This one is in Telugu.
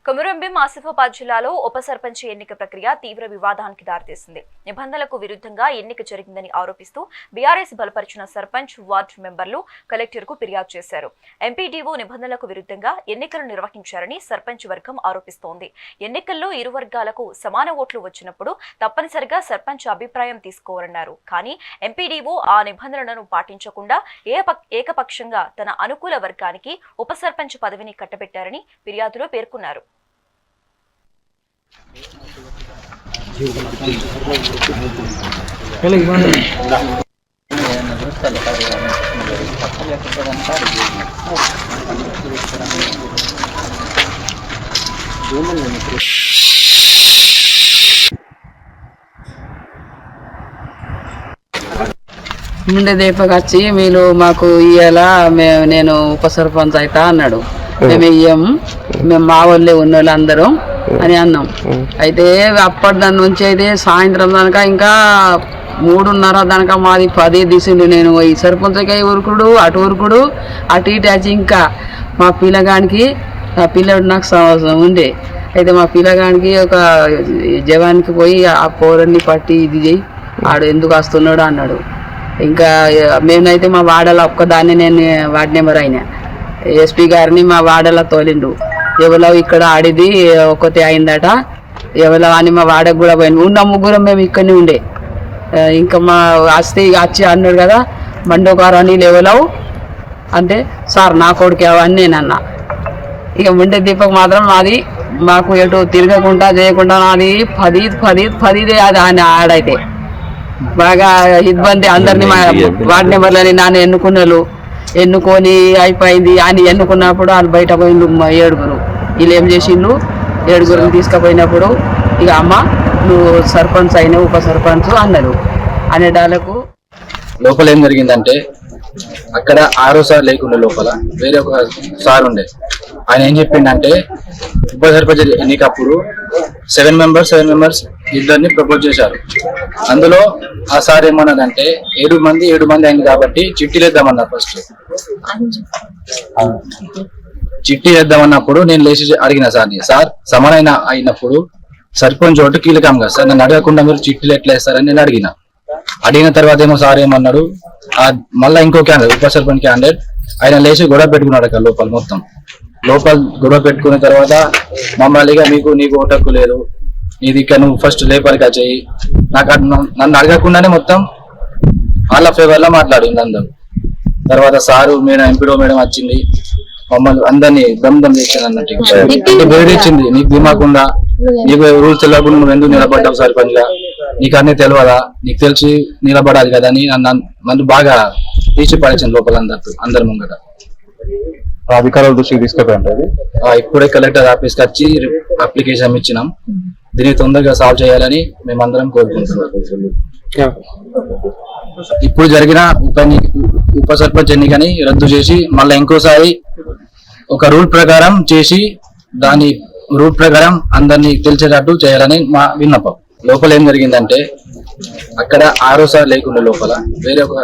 కొమురంభీం ఆసిఫాబాద్ జిల్లాలో ఉప సర్పంచ్ ఎన్నిక ప్రక్రియ తీవ్ర వివాదానికి దారితీసింది. నిబంధనలకు విరుద్ధంగా ఎన్నిక జరిగిందని ఆరోపిస్తూ బీఆర్ఎస్ బలపరిచిన సర్పంచ్ వార్డు మెంబర్లు కలెక్టర్కు ఫిర్యాదు చేశారు. ఎంపీడీఓ నిబంధనలకు విరుద్ధంగా ఎన్నికలు నిర్వహించారని సర్పంచ్ వర్గం ఆరోపిస్తోంది. ఎన్నికల్లో ఇరు వర్గాలకు సమాన ఓట్లు వచ్చినప్పుడు తప్పనిసరిగా సర్పంచ్ అభిప్రాయం తీసుకోవాలన్నారు. కానీ ఎంపీడీఓ ఆ నిబంధనలను పాటించకుండా ఏకపక్షంగా తన అనుకూల వర్గానికి ఉప సర్పంచ్ పదవిని కట్టబెట్టారని ఫిర్యాదులో పేర్కొన్నారు. ముందే దీపక్ వచ్చి మీరు మాకు ఇయ్యాలా నేను ఉప సర్పంచ్ అవుతా అన్నాడు. మేము ఇయ్యము, మేము మా వాళ్ళే ఉన్న వాళ్ళు అందరం అని అన్నాం. అయితే అప్పటి దాని నుంచి అయితే సాయంత్రం దానిక ఇంకా 3:30 దానిక మాది 10 దిశలు. నేను ఈ సర్పంచ్కి ఉరుకుడు అటు ఉరుకుడు అటు ఇటు వచ్చి ఇంకా మా పిల్లగానికి ఆ పిల్లడు నాకు ఉండే. అయితే మా పిల్లగానికి ఒక జవానికి పోయి ఆ పౌరుని పట్టి ఇది చేయి ఆడు ఎందుకు వస్తున్నాడు అన్నాడు. ఇంకా మేమైతే మా వాడలో ఒక్కదాన్ని నేను వార్డ్ నెంబర్ అయినా ఎస్పీ గారిని మా వాడలో తోలిండు. ఎవరో ఇక్కడ ఆడిది ఒకటి అయిందట ఎవరో అని మా వాడకు కూడా పోయింది. ఉన్న ముగ్గురం మేము ఇక్కడనే ఉండే. ఇంకా మా వస్తే వచ్చి అన్నాడు కదా మండోకారు అని లేవలేవు అంటే సార్ నా కొడుకు అవన్నీ నేనన్నా. ఇక ముండే దీపక్ మాత్రం నాది మాకు ఎటు తిరగకుండా చేయకుండా నాది 10 అది ఆయన ఆడైతే బాగా ఇబ్బంది. అందరినీ మా వార్డ్ నెంబర్లని నాన్న ఎన్నుకొని అయిపోయింది అని ఎన్నుకున్నప్పుడు వాళ్ళు బయట పోయిండు 7గురు. వీళ్ళు ఏం చేసిండ్రు 7గురిని తీసుకుపోయినప్పుడు ఇక అమ్మ నువ్వు సర్పంచ్ అయిన ఉప సర్పంచ్ అన్నారు. అనేటాలకు లోపల ఏం జరిగిందంటే అక్కడ 6వ సార్ లేకుండా లోపల వేరే ఒక సార్ ఉండే. ఆయన ఏం చెప్పిండంటే ఉప సర్పంచ్ ఎన్నికప్పుడు 7 మెంబర్స్ ఇద్దరిని ప్రపోజ్ చేశారు. అందులో ఆ సార్ ఏమన్నాడంటే 7 మంది అయింది కాబట్టి చిట్టీలు వేద్దామన్నారు. ఫస్ట్ చిట్టి వేద్దామన్నప్పుడు నేను లేచి అడిగిన సార్ని, సార్ సమాన అయినప్పుడు సర్పంచ్ ఓటు కీలకం కదా సార్, నన్ను అడగకుండా మీరు చిట్టీలు ఎట్లా వేస్తారని నేను అడిగిన తర్వాత ఏమో సార్ ఏమన్నాడు మళ్ళీ ఇంకో క్యాండిడేట్ ఉప సర్పంచ్ క్యాండిడేట్ ఆయన లేచి గొడవ పెట్టుకున్నాడు అక్కడ లోపల గొడవ పెట్టుకున్న తర్వాత మమ్మల్నిగా నీకు ఓటక్కు లేదు, నీది ఇక్కడ నువ్వు ఫస్ట్ లేపర్గా చెయ్యి, నన్ను అడగకుండానే మొత్తం వాళ్ళ ఫేవర్లో మాట్లాడింది అందరూ. తర్వాత సారు మేడం ఎంపీడో మేడం వచ్చింది, మమ్మల్ని అందరినీ దమ్ చేసింది అన్నట్టు బెదిరించింది. నీకు దిమాకుందా, నీకు రూల్స్ తెలియకుండా నువ్వు ఎందుకు నిలబడ్డావు సర్పంచ్ గా, నీకు అన్నీ తెలియదా, నీకు తెలిసి నిలబడాలి కదా అని నన్ను బాగా తీసి పడేసింది లోపల అందరి ముంగట. అధికారుల దృష్టికి తీసుకెళ్ళండి. ఇప్పుడే కలెక్టర్ ఆఫీస్కి వచ్చి అప్లికేషన్ ఇచ్చినాం. దీన్ని తొందరగా సాల్వ్ చేయాలని మేమందరం కోరుకుంటున్నాం. ఇప్పుడు జరిగిన ఉప సర్పంచ్ ఎన్నికని రద్దు చేసి మళ్ళీ ఇంకోసారి ఒక రూల్ ప్రకారం చేసి దాని రూల్ ప్రకారం అందరినీ తెలిసేటట్టు చేయాలని మా విన్నపం. లోపల ఏం జరిగిందంటే అక్కడ 6వ సార్ లేకుండా లోపల వేరే ఒక